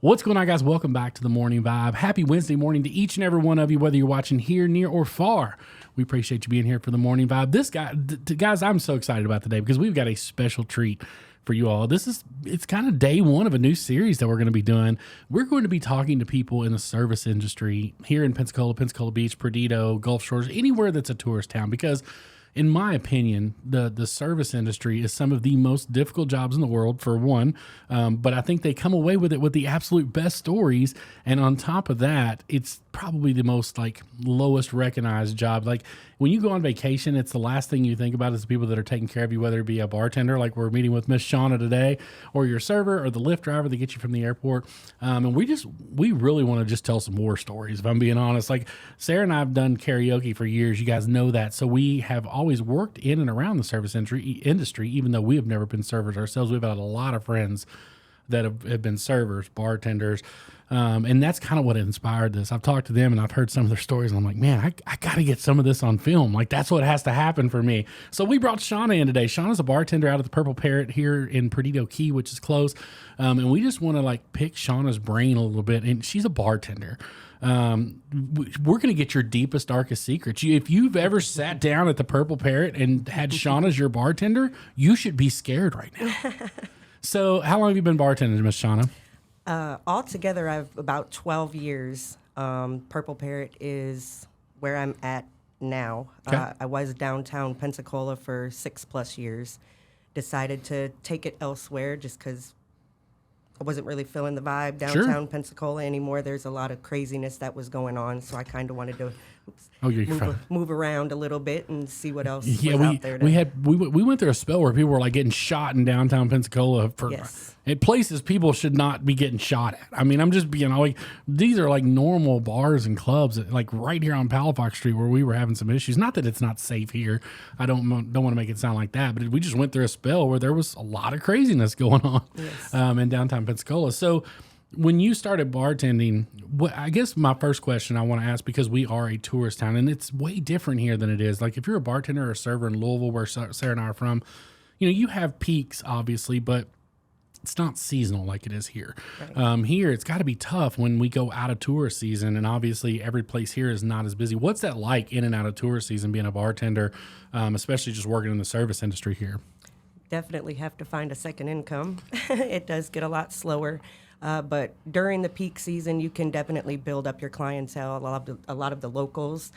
What's going on, guys? Welcome back to the Morning Vibe. Happy Wednesday morning to each and every one of you, whether you're watching here, near, or far. We appreciate you being here for the Morning Vibe. Guys, I'm so excited about today because we've got a special treat for you all. It's kind of day one of a new series that we're going to be doing. We're going to be talking to people in the service industry here in Pensacola Beach, Perdido, Gulf Shores, anywhere that's a tourist town, because in my opinion, the service industry is some of the most difficult jobs in the world, for one. But I think they come away with it with the absolute best stories. And on top of that, it's probably the most lowest recognized job. Like when you go on vacation, it's the last thing you think about is the people that are taking care of you, whether it be a bartender, like we're meeting with Miss Shawna today, or your server, or the Lyft driver that gets you from the airport. And we really want to just tell some war stories, if I'm being honest. Like Sarah and I have done karaoke for years. You guys know that. So we have always worked in and around the service industry, even though we have never been servers ourselves. We've had a lot of friends that have been servers, bartenders, and that's kind of what inspired this. I've talked to them and I've heard some of their stories, and I'm like, man, I got to get some of this on film. Like, that's what has to happen for me. So we brought Shawna in today. Shawna's a bartender out at the Purple Parrot here in Perdido Key, which is close, and we just want to pick Shawna's brain a little bit, and she's a bartender. We're going to get your deepest, darkest secrets. If you've ever sat down at the Purple Parrot and had Shauna as your bartender, you should be scared right now. So how long have you been bartending, Miss Shawna? Altogether, I've about 12 years. Purple Parrot is where I'm at now. Okay. I was downtown Pensacola for 6+ years. Decided to take it elsewhere just because I wasn't really feeling the vibe downtown Pensacola anymore. There's a lot of craziness that was going on, so I kind of wanted to move around a little bit and see what else was out there. We went through a spell where people were getting shot in downtown Pensacola for at places people should not be getting shot at. I mean, I'm just being these are normal bars and clubs, right here on Palafox Street where we were having some issues. Not that it's not safe here. I don't want to make it sound like that, but we just went through a spell where there was a lot of craziness going on in downtown Pensacola. So when you started bartending, I guess my first question I want to ask, because we are a tourist town and it's way different here than it is. Like if you're a bartender or a server in Louisville, where Sarah and I are from, you have peaks, obviously, but it's not seasonal like it is here. Right. Here, it's got to be tough when we go out of tourist season, and obviously every place here is not as busy. What's that like in and out of tourist season, being a bartender, especially just working in the service industry here? Definitely have to find a second income. It does get a lot slower. But during the peak season, you can definitely build up your clientele. A lot of the locals,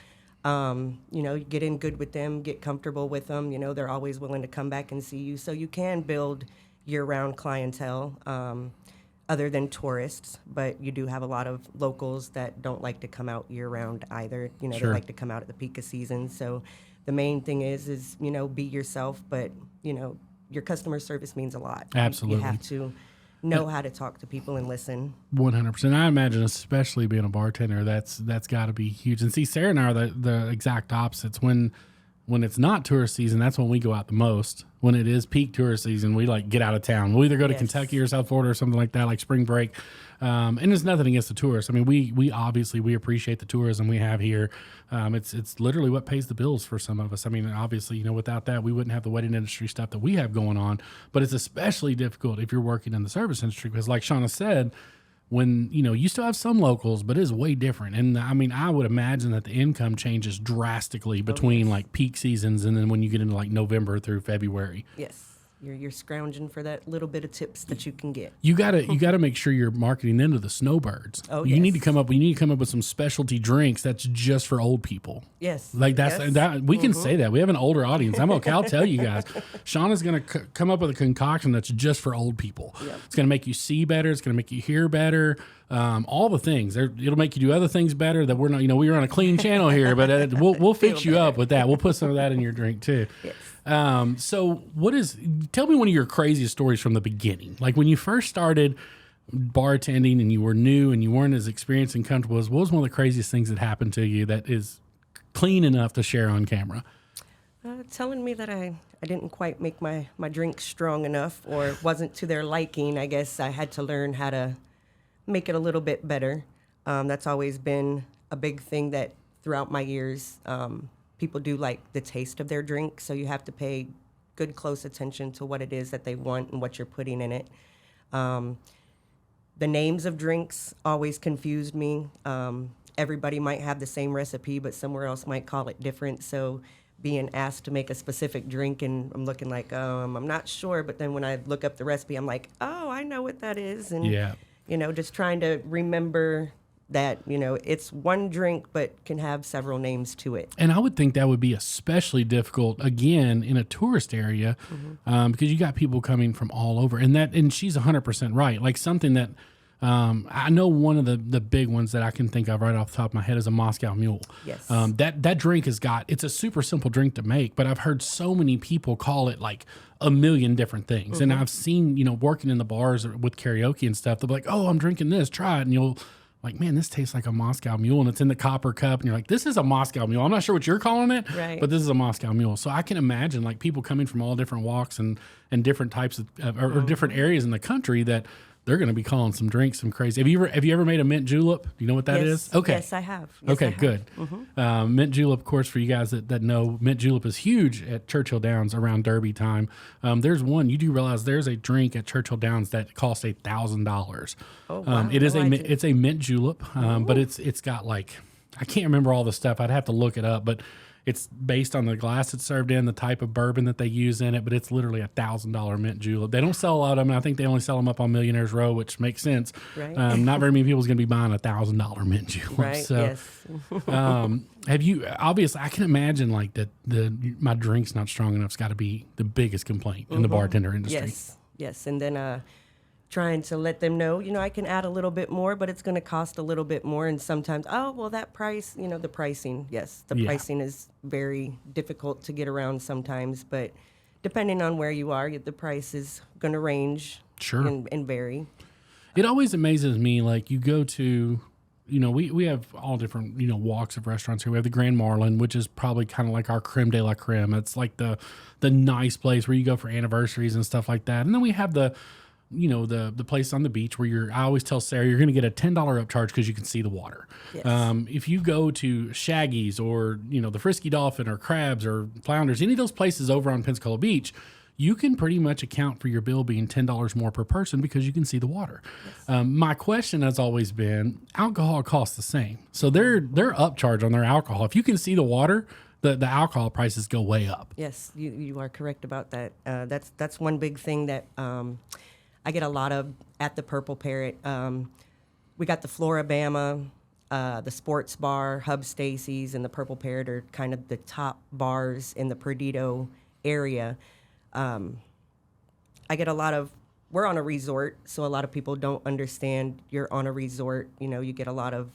you get in good with them, get comfortable with them. They're always willing to come back and see you. So you can build year-round clientele other than tourists. But you do have a lot of locals that don't like to come out year-round either. They like to come out at the peak of season. So the main thing is be yourself. But, your customer service means a lot. Absolutely. You have to know how to talk to people and listen. 100%. I imagine, especially being a bartender, that's got to be huge. And see, Sarah and I are the exact opposites. When it's not tourist season, that's when we go out the most. When it is peak tourist season, we get out of town. We'll either go to Kentucky or South Florida or something like that, like spring break. And there's nothing against the tourists. I mean, we obviously appreciate the tourism we have here. It's literally what pays the bills for some of us. I mean, obviously, without that, we wouldn't have the wedding industry stuff that we have going on. But it's especially difficult if you're working in the service industry, because like Shawna said, when, you still have some locals, but it is way different. And I mean, I would imagine that the income changes drastically between peak seasons and then when you get into November through February. Yes. You're scrounging for that little bit of tips that you can get. You gotta make sure you're marketing into the snowbirds. Oh, you need to come up with some specialty drinks that's just for old people. Yes. That we can say that. We have an older audience. I'll tell you guys. Shauna's gonna come up with a concoction that's just for old people. Yep. It's gonna make you see better. It's gonna make you hear better. All the things. It'll make you do other things better that we're not. We're on a clean channel here, but we'll fix you up with that. We'll put some of that in your drink too. Yes. So tell me one of your craziest stories from the beginning. Like when you first started bartending and you were new and you weren't as experienced and comfortable, what was one of the craziest things that happened to you that is clean enough to share on camera? Telling me that I didn't quite make my drink strong enough or wasn't to their liking. I guess I had to learn how to make it a little bit better. That's always been a big thing that throughout my years, people do like the taste of their drink, so you have to pay good close attention to what it is that they want and what you're putting in it. The names of drinks always confused me. Everybody might have the same recipe, but somewhere else might call it different. So being asked to make a specific drink, and I'm looking like, I'm not sure. But then when I look up the recipe, I'm like, oh, I know what that is. And, Yeah. Just trying to remember that, it's one drink, but can have several names to it. And I would think that would be especially difficult, again, in a tourist area, because you got people coming from all over. And she's 100% right. Like something that I know one of the big ones that I can think of right off the top of my head is a Moscow Mule. Yes. That drink it's a super simple drink to make, but I've heard so many people call it like a million different things. And I've seen, working in the bars with karaoke and stuff, they'll be like, oh, I'm drinking this, try it. And you'll like, man, this tastes like a Moscow Mule, and it's in the copper cup. And you're like, this is a Moscow Mule. I'm not sure what you're calling it, right, but this is a Moscow Mule. So I can imagine like people coming from all different walks and different types of, or different areas in the country that they're going to be calling some drinks some crazy. Have you ever made a mint julep? Do you know what that is? Okay. Yes, I have. Yes, okay, I have. Good. Mint julep, of course, for you guys that know, mint julep is huge at Churchill Downs around Derby time. There's one, you do realize there's a drink at Churchill Downs that costs $1,000. Oh, wow. It's a mint julep, but it's got like, I can't remember all the stuff. I'd have to look it up, but it's based on the glass it's served in, the type of bourbon that they use in it, but it's literally $1,000 mint julep. They don't sell a lot of them. I think they only sell them up on Millionaires Row, which makes sense. Right. Not very many people's going to be buying $1,000 mint julep. Right. So, yes. have you? Obviously, I can imagine like that. My drink's not strong enough. It's got to be the biggest complaint in the bartender industry. Yes, and then trying to let them know, I can add a little bit more, but it's going to cost a little bit more. And sometimes, that price, the pricing, yes, pricing is very difficult to get around sometimes. But depending on where you are, the price is going to range and vary. It always amazes me, like you go to, we have all different, walks of restaurants here. We have the Grand Marlin, which is probably kind of like our creme de la creme. It's like the nice place where you go for anniversaries and stuff like that. And then we have the place on the beach where I always tell Sarah, you're going to get a $10 upcharge because you can see the water. Yes. If you go to Shaggy's or, the Frisky Dolphin or Crabs or Flounders, any of those places over on Pensacola Beach, you can pretty much account for your bill being $10 more per person because you can see the water. Yes. My question has always been, alcohol costs the same. So they're upcharge on their alcohol. If you can see the water, the alcohol prices go way up. Yes, you are correct about that. That's one big thing that I get a lot of at the Purple Parrot. We got the Floribama, the Sports Bar, Hub Stacy's, and the Purple Parrot are kind of the top bars in the Perdido area. I get a lot of, we're on a resort, so a lot of people don't understand you're on a resort. You get a lot of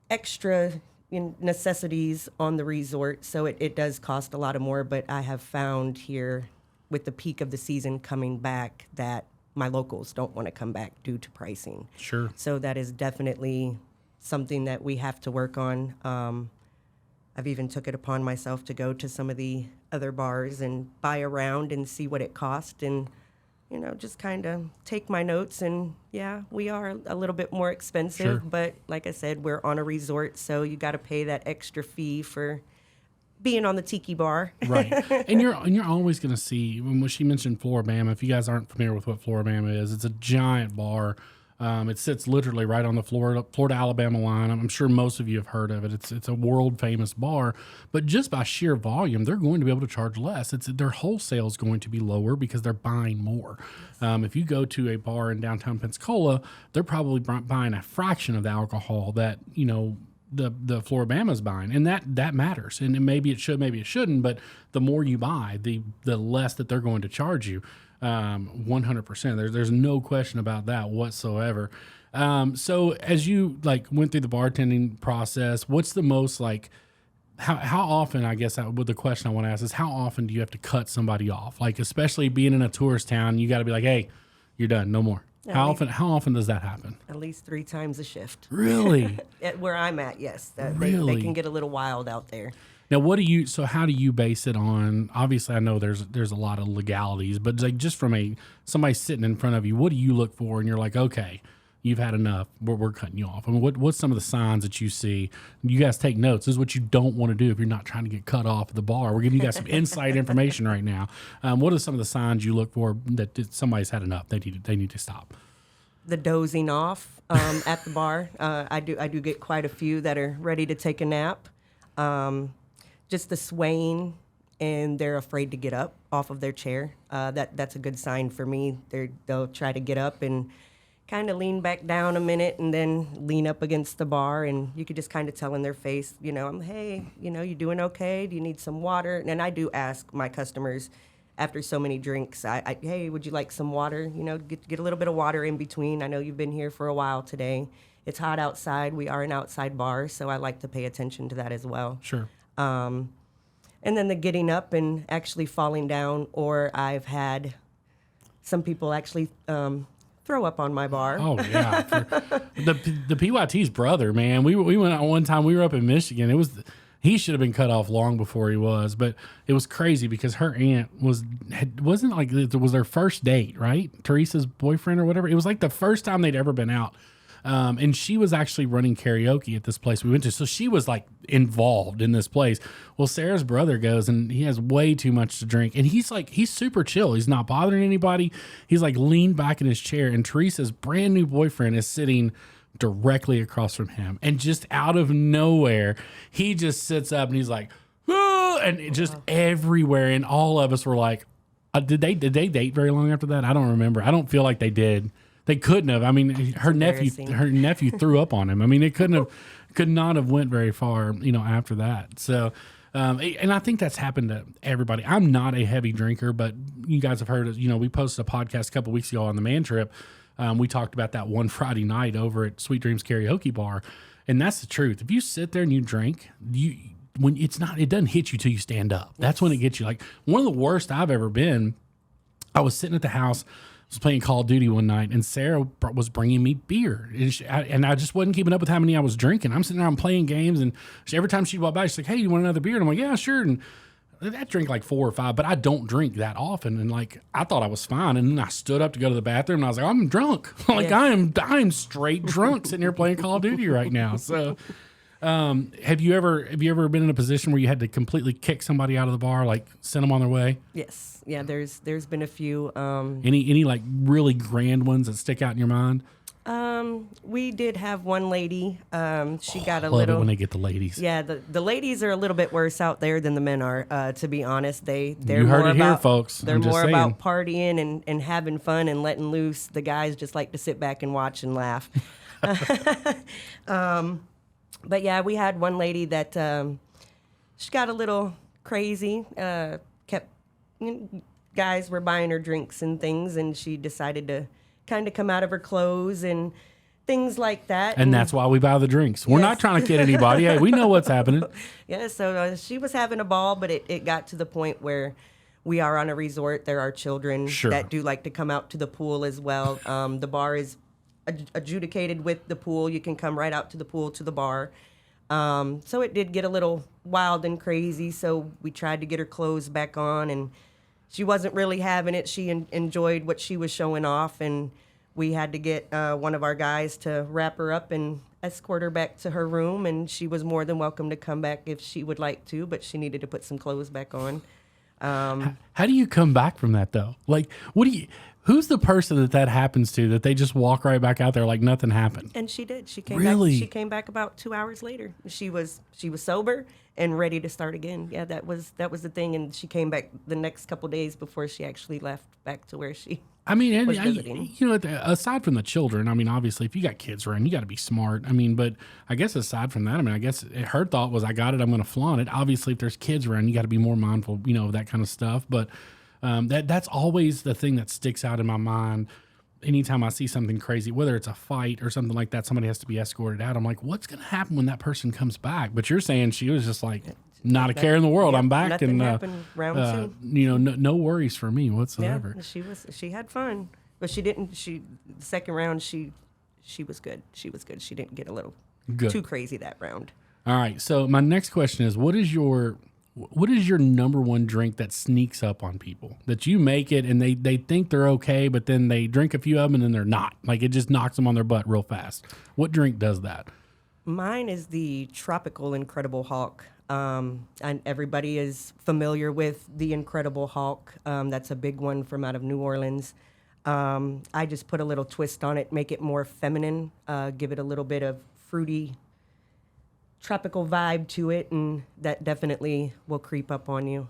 extra necessities on the resort, so it does cost a lot of more, but I have found here with the peak of the season coming back that my locals don't want to come back due to pricing. Sure. So that is definitely something that we have to work on. I've even took it upon myself to go to some of the other bars and buy around and see what it cost and, just kind of take my notes. And yeah, we are a little bit more expensive, Sure. But like I said, we're on a resort, so you got to pay that extra fee for being on the tiki bar. Right. And you're always going to see, when she mentioned Floribama, if you guys aren't familiar with what Floribama is, it's a giant bar. It sits literally right on the Florida-Alabama line. I'm sure most of you have heard of it. It's a world-famous bar. But just by sheer volume, they're going to be able to charge less. Their wholesale is going to be lower because they're buying more. If you go to a bar in downtown Pensacola, they're probably buying a fraction of the alcohol that, the Floribama's buying, and that matters. And maybe it should, maybe it shouldn't, but the more you buy, the less that they're going to charge you. 100%. There's no question about that whatsoever. So as you went through the bartending process, what's the most how often, I guess the question I want to ask is, how often do you have to cut somebody off? Especially being in a tourist town, you got to be like, hey, you're done, no more. How often does that happen? At least 3 times a shift. Really? At where I'm at, yes. Really? They can get a little wild out there. Now, how do you base it on? Obviously, I know there's a lot of legalities, but just from somebody sitting in front of you, what do you look for? And you're like, okay, you've had enough. We're cutting you off. I mean, what's some of the signs that you see? You guys take notes. This is what you don't want to do if you're not trying to get cut off at the bar. We're giving you guys some inside information right now. What are some of the signs you look for that somebody's had enough? They need to stop. The dozing off at the bar. I do get quite a few that are ready to take a nap. Just the swaying, and they're afraid to get up off of their chair. That's a good sign for me. They'll try to get up and kind of lean back down a minute and then lean up against the bar, and you could just kind of tell in their face, hey, you doing okay? Do you need some water? And I do ask my customers after so many drinks, hey, would you like some water? Get a little bit of water in between. I know you've been here for a while today. It's hot outside. We are an outside bar, so I like to pay attention to that as well. Sure. And then the getting up and actually falling down, or I've had some people actually throw up on my bar. Oh yeah, the PYT's brother, man. We went out one time. We were up in Michigan. He should have been cut off long before he was, but it was crazy because her aunt wasn't like it was their first date, right? Teresa's boyfriend or whatever. It was like the first time they'd ever been out. And she was actually running karaoke at this place we went to. So she was like involved in this place. Well, Sarah's brother goes and he has way too much to drink. And he's super chill. He's not bothering anybody. He's like leaned back in his chair. And Teresa's brand new boyfriend is sitting directly across from him. And just out of nowhere, he just sits up and he's like, "Ah!" And it just everywhere. And all of us were like, did they date very long after that? I don't remember. I don't feel like they did. They couldn't have. I mean, her nephew threw up on him. I mean, it could not have went very far, after that. So, and I think that's happened to everybody. I'm not a heavy drinker, but you guys have heard, we posted a podcast a couple weeks ago on the Man Trip. We talked about that one Friday night over at Sweet Dreams Karaoke Bar, and that's the truth. If you sit there and you drink, it doesn't hit you till you stand up. That's when it gets you. Like one of the worst I've ever been. I was sitting at the house. Was playing Call of Duty one night, and Sarah was bringing me beer, and I just wasn't keeping up with how many I was drinking. I'm sitting around playing games, and every time she'd walk by, she's like, "Hey, you want another beer?" And I'm like, "Yeah, sure." And I drink like 4 or 5, but I don't drink that often. And like I thought I was fine, and then I stood up to go to the bathroom, and I was like, "I'm drunk. Like yeah. I'm straight drunk sitting here playing Call of Duty right now." So. Have you ever been in a position where you had to completely kick somebody out of the bar, like send them on their way? Yes. Yeah. There's been a few. Any like really grand ones that stick out in your mind? We did have one lady. She got a love little. It when they get the ladies. Yeah. The ladies are a little bit worse out there than the men are. To be honest, they're you heard more it about, here, folks. They're more about partying and having fun and letting loose. The guys just like to sit back and watch and laugh. But yeah, we had one lady that she got a little crazy. Guys were buying her drinks and things, and she decided to kind of come out of her clothes and things like that. And that's why we buy the drinks. We're not trying to kid anybody. Hey, we know what's happening. Yeah, so she was having a ball, but it got to the point where we are on a resort. There are children that do like to come out to the pool as well. The bar is adjudicated with the pool. You can come right out to the pool to the bar. So it did get a little wild and crazy. So we tried to get her clothes back on, and she wasn't really having it. She enjoyed what she was showing off, and we had to get one of our guys to wrap her up and escort her back to her room. And she was more than welcome to come back if she would like to, but she needed to put some clothes back on. How do you come back from that though? Like, who's the person that happens to that they just walk right back out there like nothing happened? And she did. She came really? back. She came back about 2 hours later. She was sober and ready to start again. Yeah, that was the thing. And she came back the next couple days before she actually left back to where she. I mean, was visiting. Aside from the children, I mean, obviously, if you got kids around, you got to be smart. I mean, but I guess aside from that, I mean, I guess her thought was, I got it, I'm going to flaunt it. Obviously, if there's kids around, you got to be more mindful, of that kind of stuff. But that's always the thing that sticks out in my mind. Anytime I see something crazy, whether it's a fight or something like that, somebody has to be escorted out. I'm like, what's going to happen when that person comes back? But you're saying she was just like, not a care in the world. I'm back, nothing and happened round two. No worries for me whatsoever. Yeah, she had fun, but she didn't. The second round, she was good. She was good. She didn't get a little too crazy that round. All right. So my next question is, what is your What is your number one drink that sneaks up on people that you make it and they think they're okay, but then they drink a few of them and then they're not? Like it just knocks them on their butt real fast. What drink does that? Mine is the Tropical Incredible Hulk. And everybody is familiar with the Incredible Hulk. That's a big one from out of New Orleans. I just put a little twist on it, make it more feminine, give it a little bit of fruity, tropical vibe to it, and that definitely will creep up on you.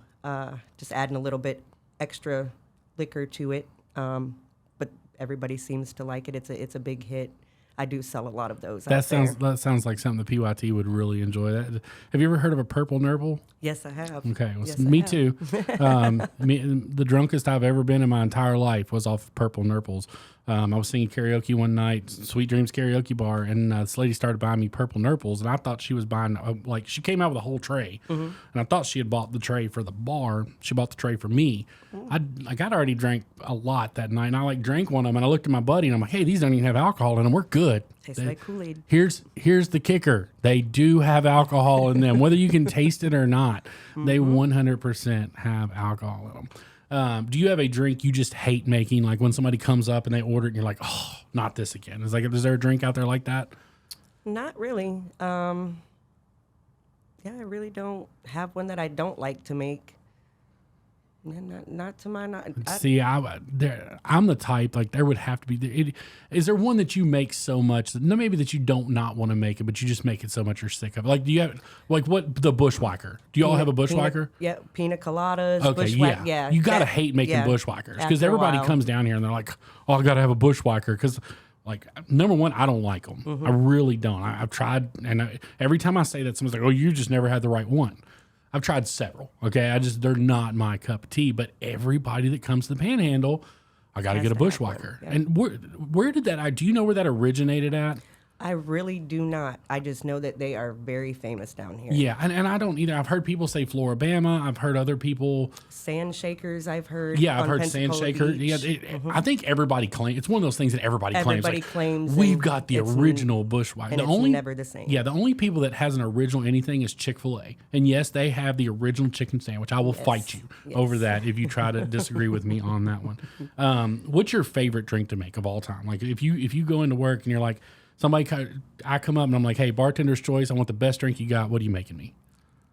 Just adding a little bit extra liquor to it, but everybody seems to like it. It's a big hit. I do sell a lot of those. That sounds like something the PYT would really enjoy. That. Have you ever heard of a purple nurple? Yes, I have. Okay, well, yes, me too. The drunkest I've ever been in my entire life was off purple nurples. I was singing karaoke one night, Sweet Dreams Karaoke Bar, and this lady started buying me purple nurples, and I thought she was buying, she came out with a whole tray, and I thought she had bought the tray for the bar. She bought the tray for me. I'd already drank a lot that night, and I drank one of them, and I looked at my buddy, and I'm like, hey, these don't even have alcohol in them. We're good. Tastes like Kool-Aid. Here's the kicker. They do have alcohol in them, whether you can taste it or not. They 100% have alcohol in them. Do you have a drink you just hate making? Like when somebody comes up and they order it and you're like, oh, not this again. Is there a drink out there like that? Not really. Yeah, I really don't have one that I don't like to make. Not to my not. See, I'm the type, there would have to be. Is there one that you make so much that maybe that you don't not want to make it, but you just make it so much you're sick of it? Do you have what the Bushwacker? Do you all have a Bushwacker? Yeah, pina coladas. Okay, yeah. You gotta hate making Bushwackers because everybody comes down here and they're like, oh, I gotta have a Bushwacker because. Number one, I don't like them. I really don't. I've tried, and every time I say that, someone's like, "Oh, you just never had the right one." I've tried several. Okay, they're not my cup of tea. But everybody that comes to the Panhandle, I got to get a Bushwacker. Yeah. And where did that? Do you know where that originated at? I really do not. I just know that they are very famous down here. Yeah, and I don't either. I've heard people say Floribama. I've heard other people. Sand Shakers, I've heard. Yeah, I've heard Sand Shaker. Yeah, I think everybody claims. It's one of those things that everybody claims. Everybody claims. We've got the original Bushwacker. And it's never the same. Yeah, the only people that has an original anything is Chick-fil-A. And yes, they have the original chicken sandwich. I will fight you over that if you try to disagree with me on that one. What's your favorite drink to make of all time? If you go into work and you're like, I come up and I'm like, hey, bartender's choice. I want the best drink you got. What are you making me?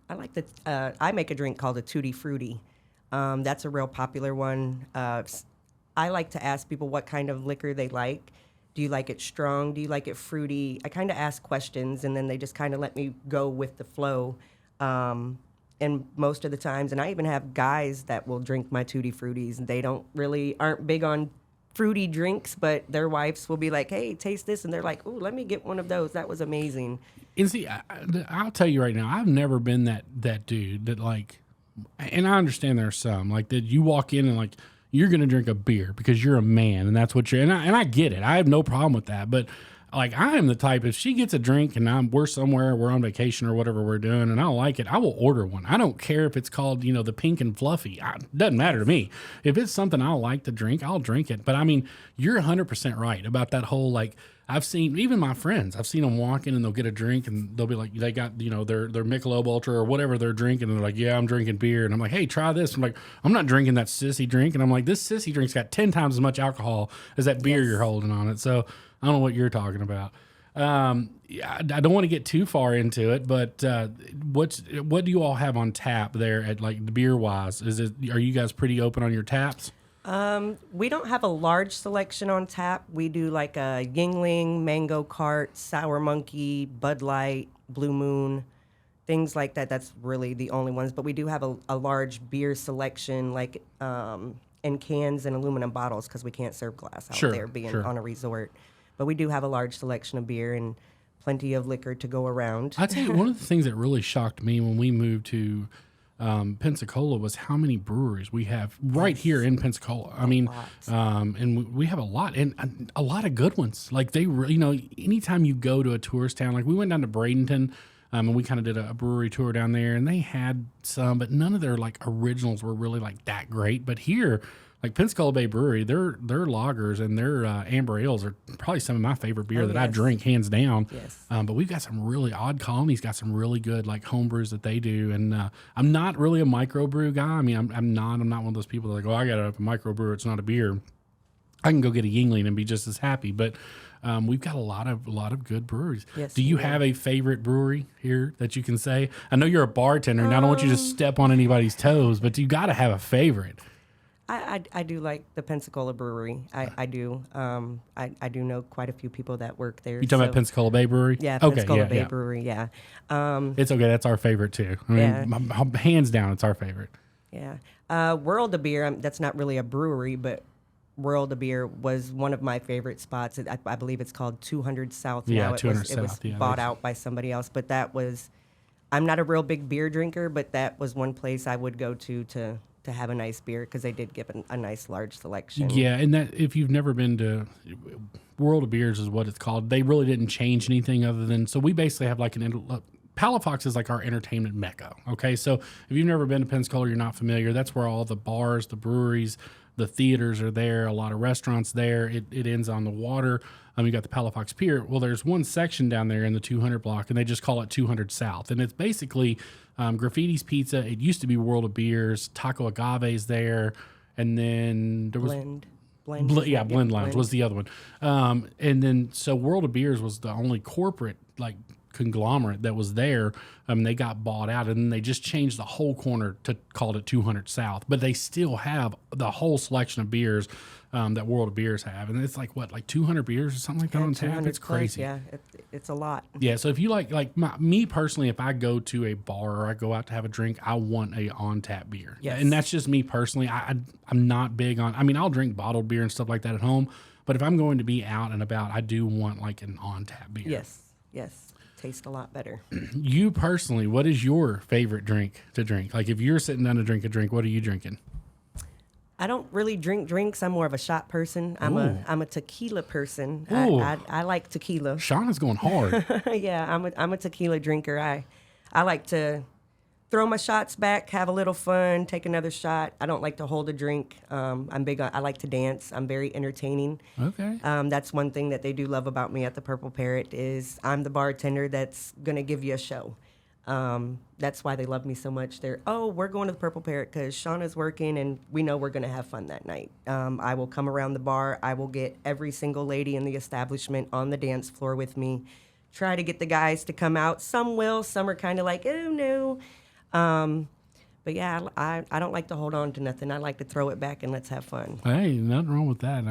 I make a drink called a Tutti Frutti. That's a real popular one. I like to ask people what kind of liquor they like. Do you like it strong? Do you like it fruity? I kind of ask questions, and then they just kind of let me go with the flow. And most of the times, and I even have guys that will drink my Tutti Fruttis, and they aren't big on fruity drinks, but their wives will be like, hey, taste this, and they're like, ooh, let me get one of those. That was amazing. And see, I'll tell you right now, I've never been that dude that and I understand there's some that you walk in and you're gonna drink a beer because you're a man and that's what and I get it. I have no problem with that, but I am the type, if she gets a drink and we're somewhere, we're on vacation or whatever we're doing, and I like it, I will order one. I don't care if it's called, the pink and fluffy. It doesn't matter to me. If it's something I like to drink, I'll drink it. But I mean, you're 100% right about that whole, I've seen, even my friends, I've seen them walk in and they'll get a drink and they'll be like, they got, their Michelob Ultra or whatever they're drinking. And they're like, yeah, I'm drinking beer. And I'm like, hey, try this. I'm like, I'm not drinking that sissy drink. And I'm like, this sissy drink's got 10 times as much alcohol as that beer you're holding on it. So I don't know what you're talking about. I don't want to get too far into it, but what do you all have on tap there at the beer wise? Are you guys pretty open on your taps? We don't have a large selection on tap. We do a Yingling, Mango Cart, Sour Monkey, Bud Light, Blue Moon, things like that. That's really the only ones. But we do have a large beer selection, in cans and aluminum bottles because we can't serve glass out there being on a resort. But we do have a large selection of beer and plenty of liquor to go around. I tell you, one of the things that really shocked me when we moved to Pensacola was how many breweries we have right here in Pensacola. I mean, and we have a lot, and a lot of good ones. Anytime you go to a tourist town, we went down to Bradenton, and we kind of did a brewery tour down there, and they had some, but none of their originals were really that great. But here, like Pensacola Bay Brewery, their lagers and their amber ales are probably some of my favorite beer that I drink, hands down. Yes. But we've got some really odd colonies, got some really good like home brews that they do. And I'm not really a microbrew guy. I mean, I'm not one of those people that like, oh, I got a microbrew, it's not a beer. I can go get a Yingling and be just as happy. But we've got a lot of good breweries. Yes, do you have a favorite brewery here that you can say? I know you're a bartender, and I don't want you to step on anybody's toes, but you got to have a favorite. I do like the Pensacola Brewery. I do. I do know quite a few people that work there. You talking about Pensacola Bay Brewery? Yeah, Pensacola Bay Brewery, yeah. It's okay. That's our favorite, too. I mean, hands down, it's our favorite. Yeah. World of Beer, that's not really a brewery, but World of Beer was one of my favorite spots. I believe it's called 200 South now. Yeah, 200 South. It was bought out by somebody else, but that was, I'm not a real big beer drinker, but that was one place I would go to have a nice beer because they did give a nice large selection. Yeah, and that if you've never been to World of Beers is what it's called. They really didn't change anything other than, so we basically have like Palafox is like our entertainment mecca. Okay, so if you've never been to Pensacola, you're not familiar. That's where all the bars, the breweries, the theaters are there. A lot of restaurants there. It ends on the water. You got the Palafox Pier. Well, there's one section down there in the 200 block, and they just call it 200 South, and it's basically Graffiti's Pizza. It used to be World of Beers. Taco Agave's there, and then there was Blend Lounge was the other one. And then so World of Beers was the only corporate like conglomerate that was there. They got bought out, and then they just changed the whole corner to call it 200 South. But they still have the whole selection of beers that World of Beers have, and it's like 200 beers or something like that on tap. It's crazy. Yeah, it's a lot. Yeah, so if you like me personally, if I go to a bar or I go out to have a drink, I want a on tap beer. Yes. And that's just me personally. I'm not big on. I mean, I'll drink bottled beer and stuff like that at home, but if I'm going to be out and about, I do want like an on tap beer. Yes. Taste a lot better. You personally, what is your favorite drink to drink? Like if you're sitting down to drink a drink, what are you drinking? I don't really drink drinks. I'm more of a shot person. I'm a tequila person. I like tequila. Shawna's going hard. Yeah, I'm a tequila drinker. I like to throw my shots back, have a little fun, take another shot. I don't like to hold a drink. I'm big on, I like to dance. I'm very entertaining. Okay. That's one thing that they do love about me at the Purple Parrot is I'm the bartender that's going to give you a show. That's why they love me so much. We're going to the Purple Parrot because Shawna's working and we know we're going to have fun that night. I will come around the bar. I will get every single lady in the establishment on the dance floor with me. Try to get the guys to come out. Some will. Some are kind of like, oh, no. But yeah, I don't like to hold on to nothing. I like to throw it back and let's have fun. Hey, nothing wrong with that.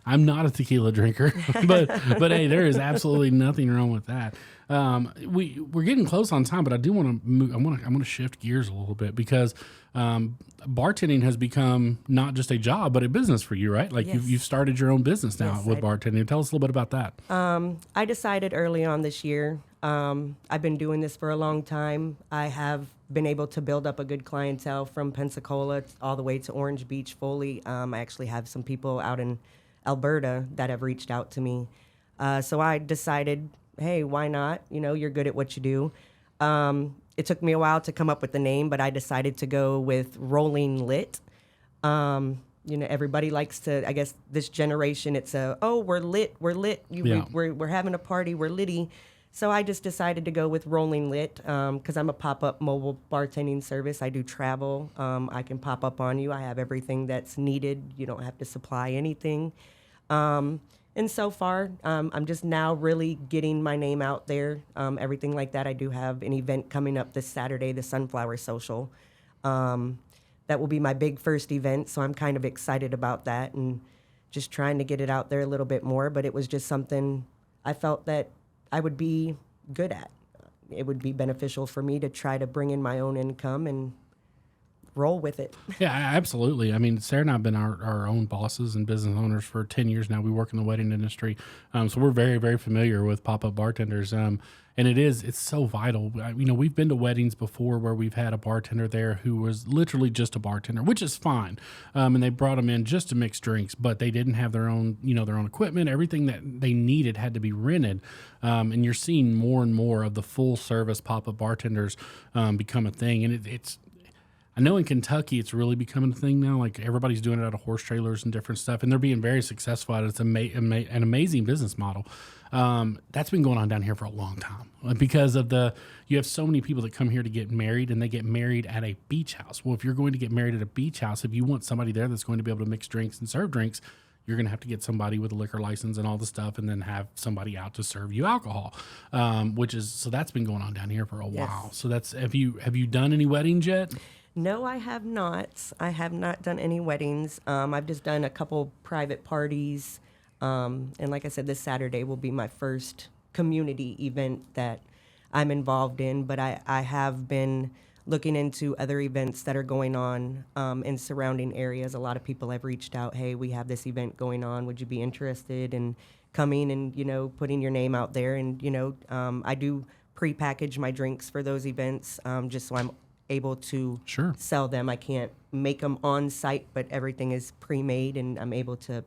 I'm not a tequila drinker, but hey, there is absolutely nothing wrong with that. We're getting close on time, but I do want to move. I want to shift gears a little bit because bartending has become not just a job but a business for you, right? Like yes. you've started your own business now with bartending. Tell us a little bit about that. I decided early on this year. I've been doing this for a long time. I have been able to build up a good clientele from Pensacola all the way to Orange Beach, Foley. I actually have some people out in Alberta that have reached out to me. So I decided, hey, why not? You're good at what you do. It took me a while to come up with the name, but I decided to go with Rolling Lit. Everybody likes to, I guess this generation, it's we're lit. We're having a party, we're litty. So I just decided to go with Rolling Lit because I'm a pop-up mobile bartending service. I do travel. I can pop up on you. I have everything that's needed. You don't have to supply anything. And so far, I'm just now really getting my name out there, everything like that. I do have an event coming up this Saturday, the Sunflower Social. That will be my big first event, so I'm kind of excited about that and just trying to get it out there a little bit more. But it was just something I felt that I would be good at. It would be beneficial for me to try to bring in my own income and roll with it. Yeah, absolutely. I mean, Sarah and I have been our own bosses and business owners for 10 years now. We work in the wedding industry. So we're very, very familiar with pop-up bartenders. And it's so vital. We've been to weddings before where we've had a bartender there who was literally just a bartender, which is fine. And they brought them in just to mix drinks, but they didn't have their own equipment. Everything that they needed had to be rented. And you're seeing more and more of the full service pop-up bartenders become a thing. And I know in Kentucky it's really becoming a thing now. Like everybody's doing it out of horse trailers and different stuff, and they're being very successful at it. It's an amazing business model. That's been going on down here for a long time because of you have so many people that come here to get married, and they get married at a beach house. Well, if you're going to get married at a beach house, if you want somebody there that's going to be able to mix drinks and serve drinks, you're going to have to get somebody with a liquor license and all the stuff, and then have somebody out to serve you alcohol, so that's been going on down here for a while. So have you done any weddings yet? No, I have not. I have not done any weddings. I've just done a couple private parties. And like I said, this Saturday will be my first community event that I'm involved in. But I have been looking into other events that are going on in surrounding areas. A lot of people have reached out, hey, we have this event going on. Would you be interested in coming and, putting your name out there? And, I do prepackage my drinks for those events just so I'm able to sell them. I can't make them on site, but everything is pre-made, and I'm able to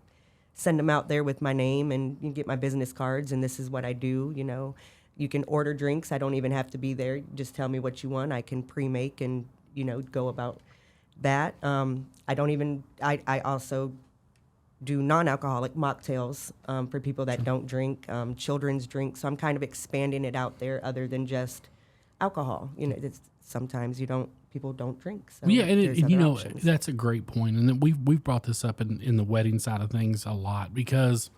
send them out there with my name, and you get my business cards, and this is what I do. You can order drinks. I don't even have to be there. Just tell me what you want. I can pre-make and, go about that. I also do non-alcoholic mocktails for people that don't drink, children's drinks. So I'm kind of expanding it out there other than just alcohol. Sometimes people don't drink. So yeah, and options. That's a great point. And we've brought this up in the wedding side of things a lot because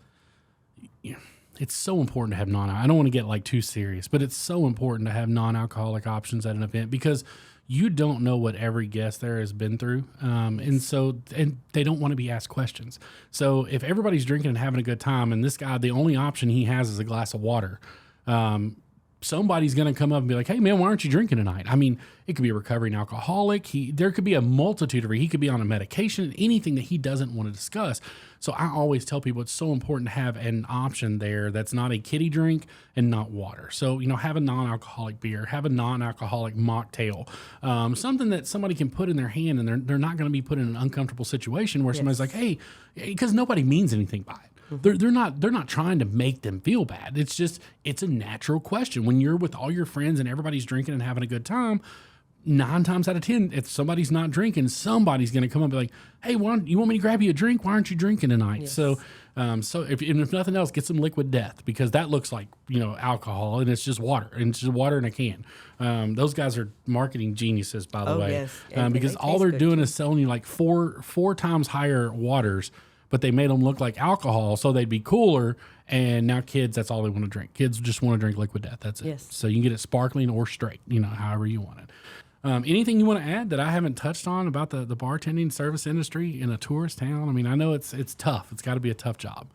it's so important to have I don't want to get like too serious, but it's so important to have non-alcoholic options at an event because you don't know what every guest there has been through. And they don't want to be asked questions. So if everybody's drinking and having a good time, and this guy, the only option he has is a glass of water, somebody's going to come up and be like, hey man, why aren't you drinking tonight? I mean, it could be a recovering alcoholic. There could be a multitude of, he could be on a medication, anything that he doesn't want to discuss. So I always tell people it's so important to have an option there that's not a kiddie drink and not water. So, have a non-alcoholic beer, have a non-alcoholic mocktail, something that somebody can put in their hand and they're not going to be put in an uncomfortable situation where somebody's like, hey, because nobody means anything by it. They're not trying to make them feel bad. It's a natural question. When you're with all your friends and everybody's drinking and having a good time, 9 times out of 10, if somebody's not drinking, somebody's going to come up and be like, hey, you want me to grab you a drink? Why aren't you drinking tonight? Yes. So if nothing else, get some liquid death, because that looks like, alcohol, and it's just water, and it's just water in a can. Those guys are marketing geniuses, by the way, yes. Because all they're doing is selling you like four times higher waters, but they made them look like alcohol so they'd be cooler. And now kids, that's all they want to drink. Kids just want to drink liquid death. That's it. Yes. So you can get it sparkling or straight, however you want it. Anything you want to add that I haven't touched on about the bartending service industry in a tourist town? I mean, I know it's tough. It's got to be a tough job.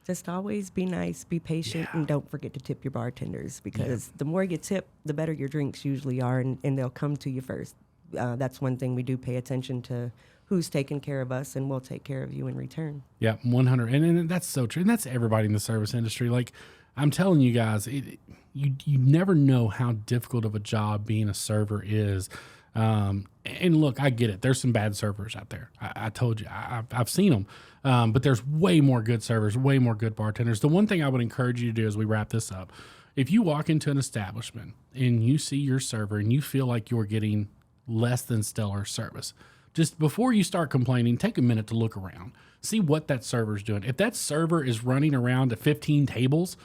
Just always be nice, be patient, and don't forget to tip your bartenders, because the more you tip, the better your drinks usually are, and they'll come to you first. That's one thing we do pay attention to, who's taking care of us, and we'll take care of you in return. Yeah, 100. And that's so true. And that's everybody in the service industry. Like, I'm telling you guys, you never know how difficult of a job being a server is. And look, I get it. There's some bad servers out there. I told you, I've seen them. But there's way more good servers, way more good bartenders. The one thing I would encourage you to do as we wrap this up, if you walk into an establishment and you see your server and you feel like you're getting less than stellar service, just before you start complaining, take a minute to look around. See what that server's doing. If that server is running around to 15 tables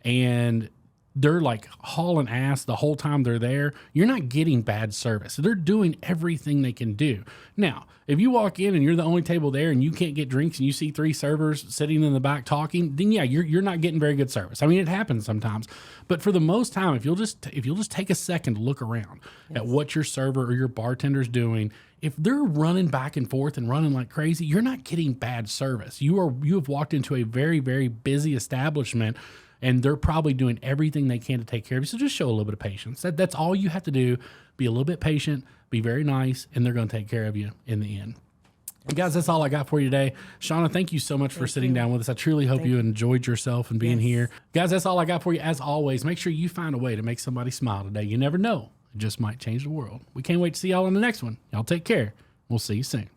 and they're like hauling ass the whole time they're there, you're not getting bad service. They're doing everything they can do. Now, if you walk in and you're the only table there and you can't get drinks and you see 3 servers sitting in the back talking, then yeah, you're not getting very good service. I mean, it happens sometimes, but for the most time, if you'll just take a second to look around at what your server or your bartender's doing, if they're running back and forth and running like crazy, you're not getting bad service. You have walked into a very, very busy establishment, and they're probably doing everything they can to take care of you. So just show a little bit of patience. That's all you have to do. Be a little bit patient, be very nice, and they're going to take care of you in the end. And guys, that's all I got for you today. Shawna, thank you so much for sitting down with us. I truly hope you enjoyed yourself and being here. Guys, that's all I got for you. As always, make sure you find a way to make somebody smile today. You never know. It just might change the world. We can't wait to see y'all on the next one. Y'all take care. We'll see you soon.